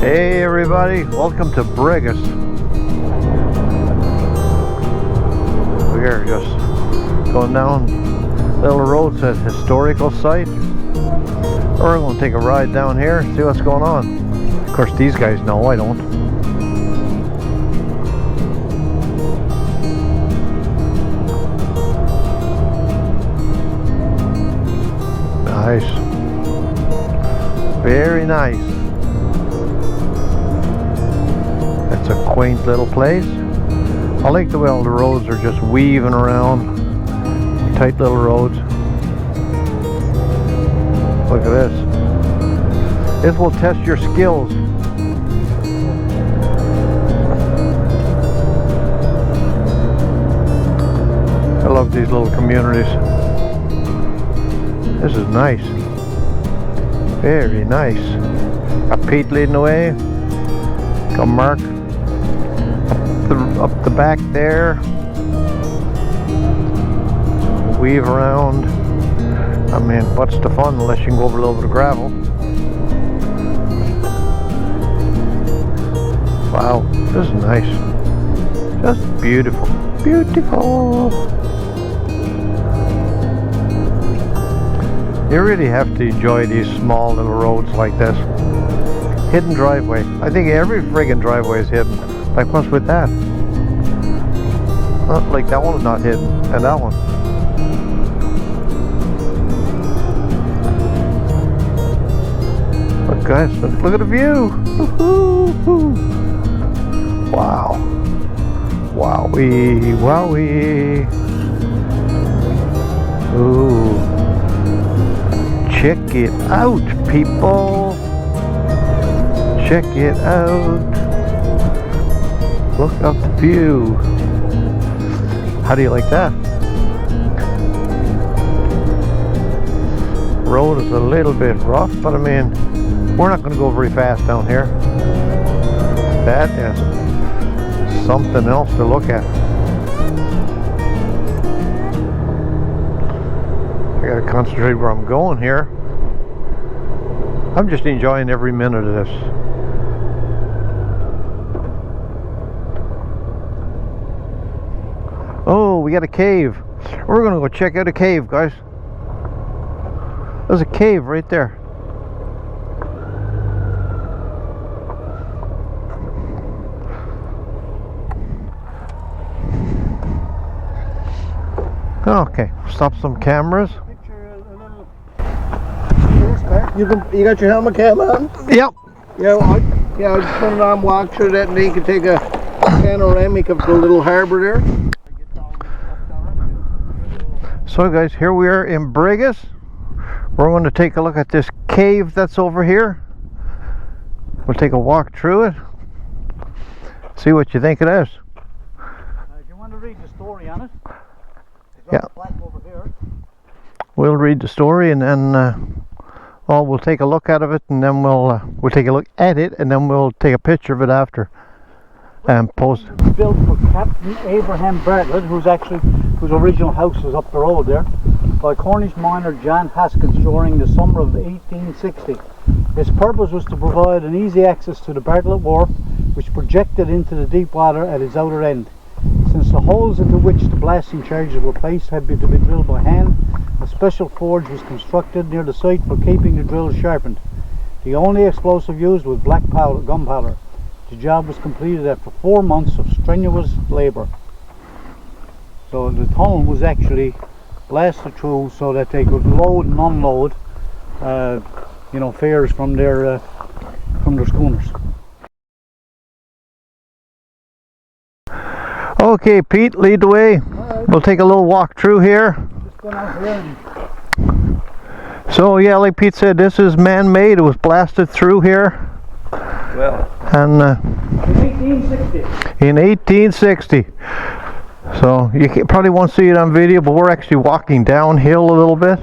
Hey everybody, welcome to Brigus. We're just going down little roads at historical site. We're going to take a ride down here, see what's going on. Of course these guys know, I don't. Nice. Very nice. It's a quaint little place. I like the way all the roads are just weaving around. Tight little roads. Look at this. This will test your skills. I love these little communities. This is nice. Very nice. Got Pete leading the way. Got Mark up the back there. Weave around. I mean, what's the fun unless you can go over a little bit of gravel? Wow, this is nice. Just beautiful. Beautiful. You really have to enjoy these small little roads like this. Hidden driveway. I think every friggin' driveway is hidden. Like what's with that? Like that one is not hidden, and that one. Look guys, look at the view. Woo-hoo-hoo. Wow. Wowee, wowee. Ooh. Check it out, people. Check it out. Look up the view. How do you like that? Road is a little bit rough, but I mean, we're not going to go very fast down here. That is something else to look at. I gotta concentrate where I'm going here. I'm just enjoying every minute of this. Oh, we got a cave. We're gonna go check out a cave, guys. There's a cave right there. Okay, stop some cameras. You got your helmet cam on? Yep. Yeah, I just put it on, walk through that, and then you can take a panoramic of the little harbour there. So guys, here we are in Brigus. We're going to take a look at this cave that's over here. We'll take a walk through it. See what you think it is. Do you want to read the story on it? Yeah. Over here. We'll read the story and then we'll take a look at it, and then we'll take a look at it, and then we'll take a picture of it after and post. It was built for Captain Abraham Bartlett, whose original house was up the road there, by Cornish miner John Haskins during the summer of 1860. Its purpose was to provide an easy access to the Bartlett Wharf, which projected into the deep water at its outer end. Since the holes into which the blasting charges were placed had to be drilled by hand, a special forge was constructed near the site for keeping the drills sharpened. The only explosive used was black gunpowder. The job was completed after 4 months of strenuous labour. So the tunnel was actually blasted through so that they could load and unload, fares from their schooners. Okay, Pete, lead the way. Right. We'll take a little walk through here. Just going out here and So yeah, like Pete said, this is man-made. It was blasted through here. well, And In 1860. in 1860. So you probably won't see it on video, but we're actually walking downhill a little bit.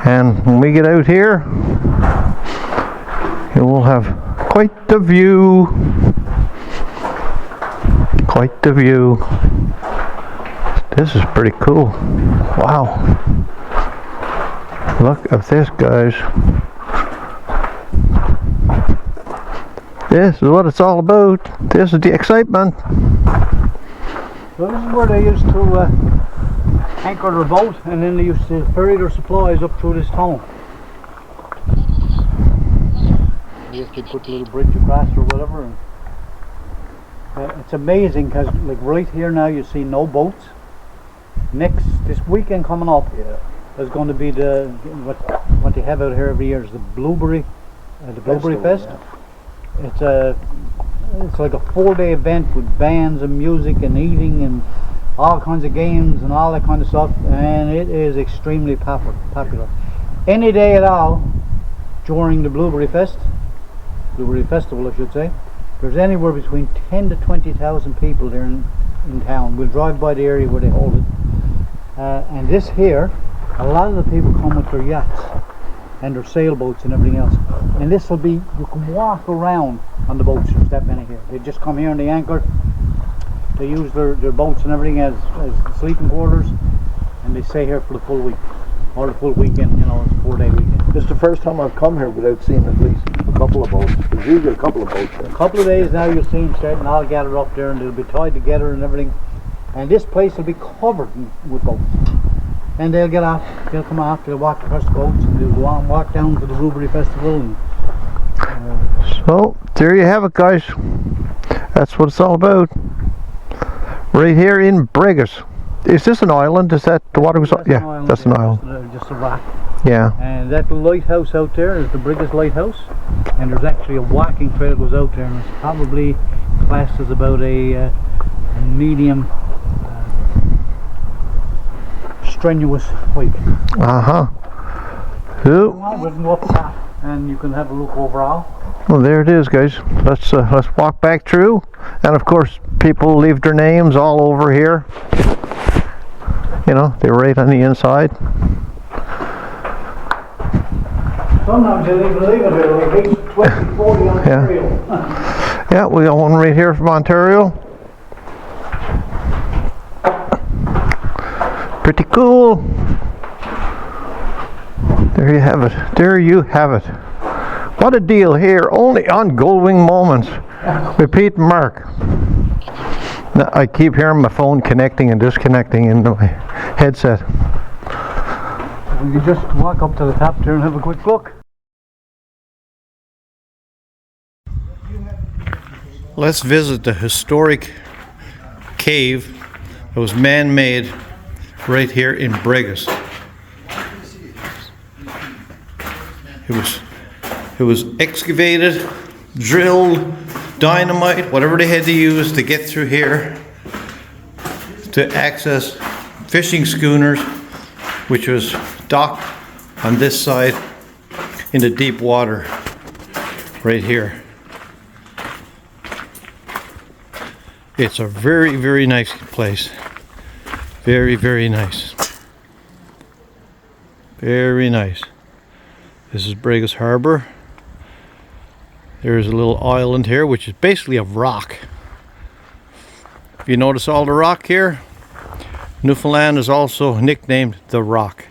And when we get out here, you will have quite the view. Quite the view. This is pretty cool. Wow. Look at this, guys. This is what it's all about. This is the excitement. So this is where they used to anchor their boat, and then they used to ferry their supplies up through this town. They used to put a little bridge across or whatever. And, it's amazing because like right here now you see no boats. This weekend coming up, there's going to be what they have out here every year is the Blueberry Fest. Yeah. It's like a 4-day event with bands and music and eating and all kinds of games and all that kind of stuff, and it is extremely popular. Any day at all during the Blueberry Festival I should say, there's anywhere between 10 to 20,000 people there in town. We'll drive by the area where they hold it. And this here, a lot of the people come with their yachts and their sailboats and everything else. And this will be, you can walk around on the boats, there's that many here. They just come here and they anchor. They use their boats and everything as sleeping quarters, and they stay here for the full week. Or the full weekend, you know, it's a 4-day weekend. This is the first time I've come here without seeing at least a couple of boats. There's usually a couple of boats here. A couple of days now you'll see them starting all gather up there, and they'll be tied together and everything. And this place will be covered with boats. And they'll get off, they'll come off, they'll walk across the boats, and they'll go on and walk down to the Blueberry Festival. And, so, there you have it, guys. That's what it's all about. Right here in Brigus. Is this an island? Is that the water was? Yeah, that's an island. Just a rock. Yeah. And that lighthouse out there is the Brigus Lighthouse, and there's actually a walking trail that goes out there, and it's probably classed as about a medium strenuous hike. Who? We can go up that, and you can have a look overall. Well, there it is, guys. Let's walk back through, and of course, people leave their names all over here. You know, they write on the inside. Sometimes they even leave it here, like 20, 40 on the trail. Yeah, we got one right here from Ontario. Pretty cool. There you have it. There you have it. What a deal here, only on Goldwing Moments with Pete and Mark. Now, I keep hearing my phone connecting and disconnecting into my headset. We can just walk up to the top there and have a quick look. Let's visit the historic cave that was man-made right here in Brigus. It was excavated, drilled, dynamite, whatever they had to use to get through here to access fishing schooners, which was docked on this side in the deep water right here. It's a very, very nice place. Very, very nice. Very nice. This is Brigus Harbor. There's a little island here, which is basically of rock. If you notice all the rock here, Newfoundland is also nicknamed the Rock.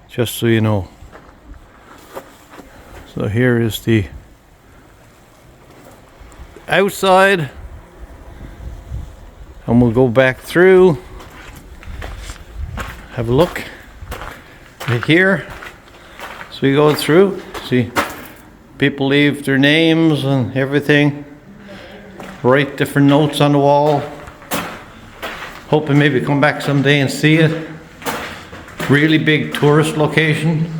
Just so you know. So here is the outside. And we'll go back through. Have a look. Right here. So we go through. See, people leave their names and everything. Write different notes on the wall. Hoping maybe come back someday and see it. Really big tourist location.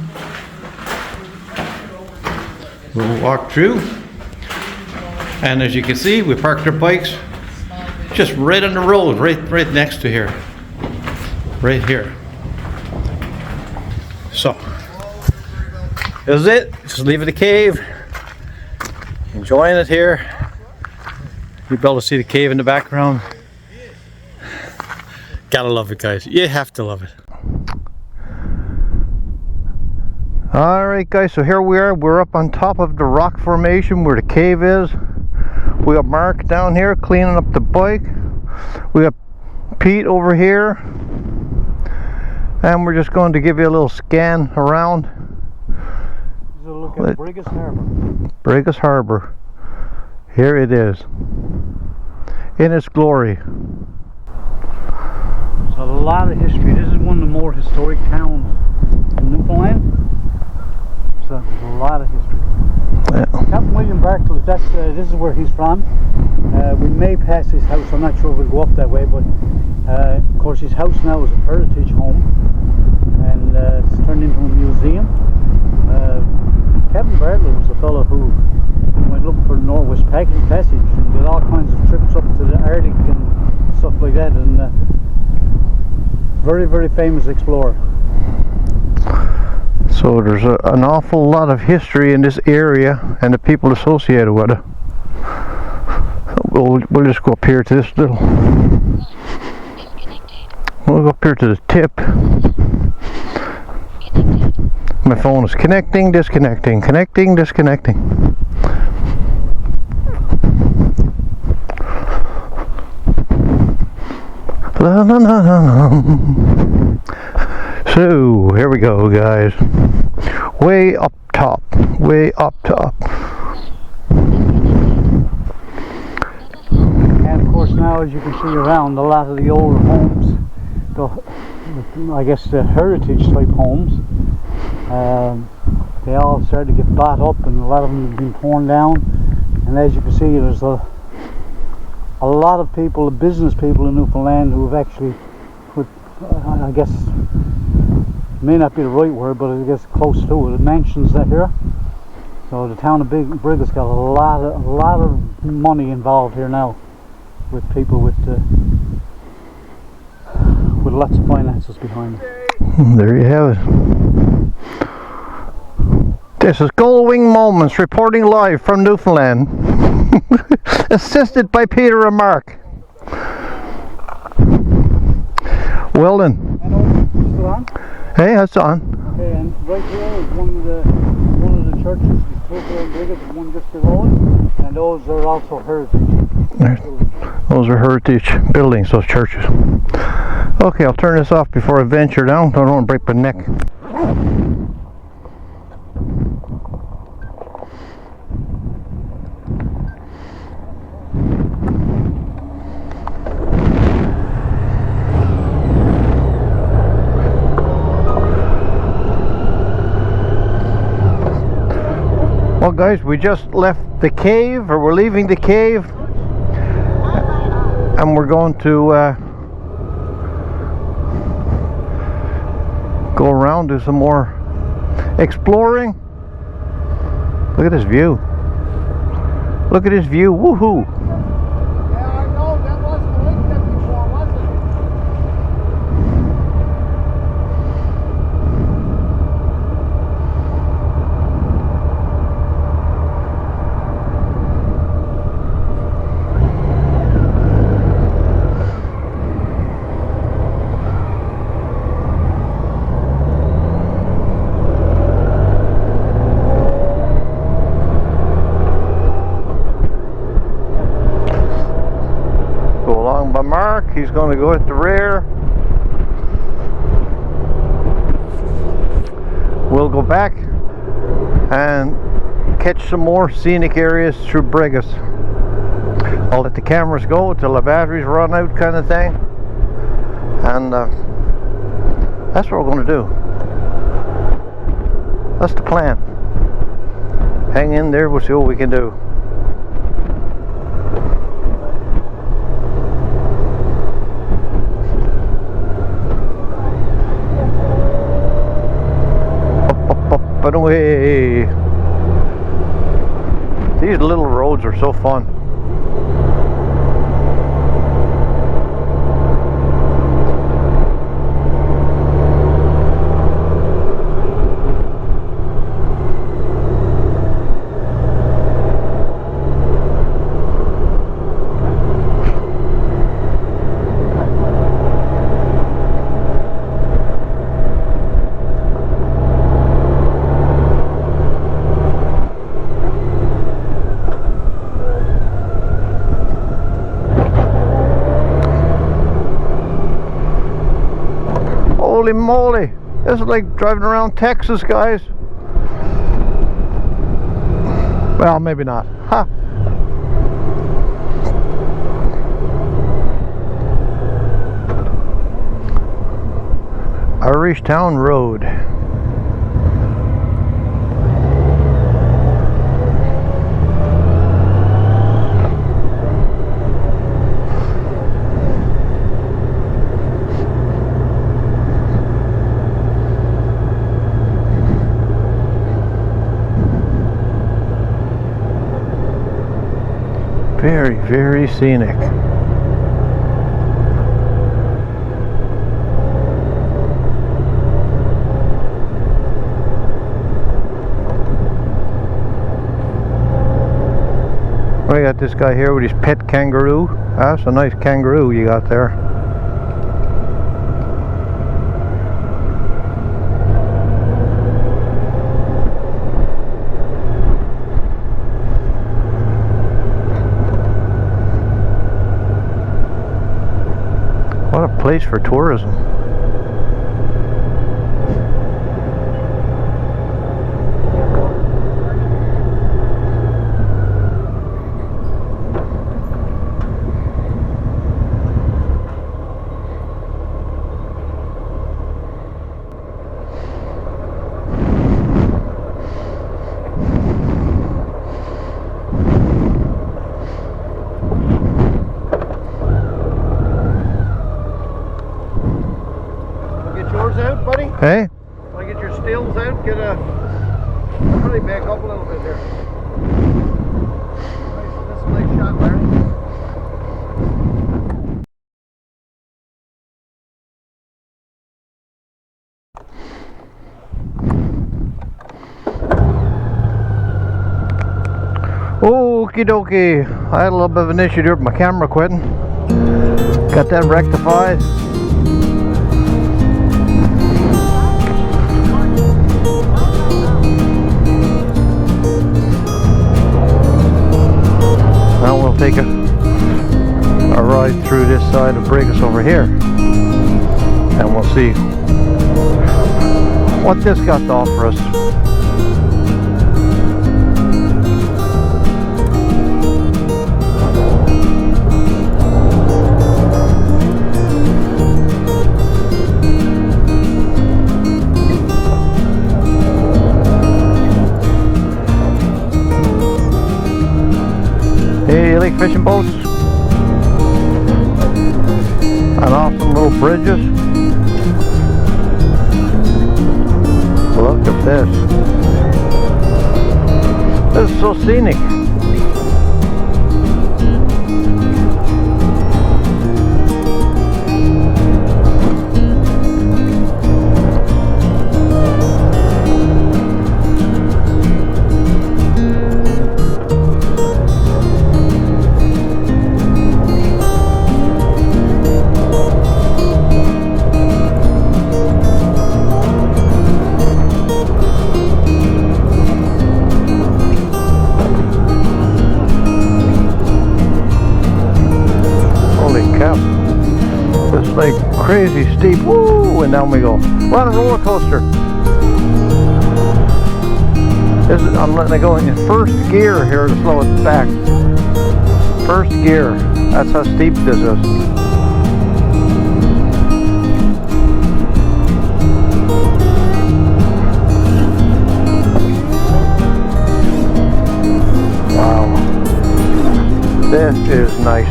We'll walk through. And as you can see, we parked our bikes just right on the road, right next to here. Right here. So, this is it. Just leaving the cave. Enjoying it here. You'll be able to see the cave in the background. Gotta love it, guys. You have to love it. Alright guys, so here we are. We're up on top of the rock formation where the cave is. We got Mark down here cleaning up the bike. We got Pete over here. And we're just going to give you a little scan around. Look at Brigus Harbor. Brigus Harbor. Here it is, in its glory. There's a lot of history. This is one of the more historic towns in Newfoundland. So there's a lot of history. Yeah. Captain William Bartlett, this is where he's from. We may pass his house. I'm not sure if we'll go up that way, but of course his house now is a heritage home, and it's turned into a museum. Captain Bartlett was a fellow who went looking for the Northwest Passage and did all kinds of trips up to the Arctic and stuff like that, and very, very famous explorer. So there's an awful lot of history in this area and the people associated with it. We'll just go up here to this little... We'll go up here to the tip. My phone is connecting, disconnecting, connecting, disconnecting. La, la, la, la, la. So here we go, guys. Way up top, way up top. And of course now, as you can see around, a lot of the older homes, I guess the heritage type homes, they all started to get bought up, and a lot of them have been torn down. And as you can see, there's a lot of people, business people in Newfoundland, who have actually put, I guess, may not be the right word, but I guess close to it, mansions that here. So the town of Brigus got a lot of money involved here now, with people with lots of finances behind them. There you have it. This is Goldwing Moments reporting live from Newfoundland. Assisted by Peter and Mark. Well then. Still on? Hey, that's on. Okay, and right here is one of the churches, one just below it, and those are also heritage. Those are heritage buildings, those churches. Okay, I'll turn this off before I venture down. I don't want to break my neck. Well guys, we just left the cave, or we're leaving the cave, and we're going to go around, do some more exploring. Look at this view. Look at this view, woohoo! Yeah, I know, that wasn't like that before, was it? By Mark, he's going to go at the rear. We'll go back and catch some more scenic areas through Brigus. I'll let the cameras go till the batteries run out, kind of thing, and that's what we're going to do. That's the plan. Hang in there, we'll see what we can do. But away. These little roads are so fun. Holy moly, this is like driving around Texas, guys. Well, maybe not. Ha! Irish Town Road. Very, very scenic. We got this guy here with his pet kangaroo. That's a nice kangaroo you got there. What a place for tourism. Out, buddy? Hey? I'll get your stills out, I'll probably back up a little bit there. That's a nice shot, Larry. Okie dokie. I had a little bit of an issue there with my camera quitting. Got that rectified. Now we'll take a ride through this side of Brigus over here, and we'll see what this got to offer us. Hey, you like fishing boats? And awesome little bridges. Look at this. This is so scenic. It's like crazy steep, woo, and down we go. We're on a roller coaster. I'm letting it go in first gear here to slow it back. First gear. That's how steep this is. Wow. This is nice.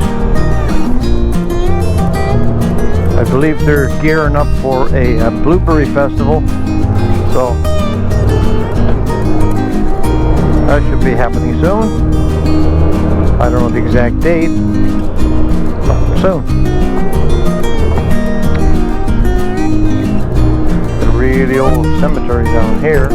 I believe they're gearing up for a blueberry festival, so that should be happening soon. I don't know the exact date, but soon. A really old cemetery down here.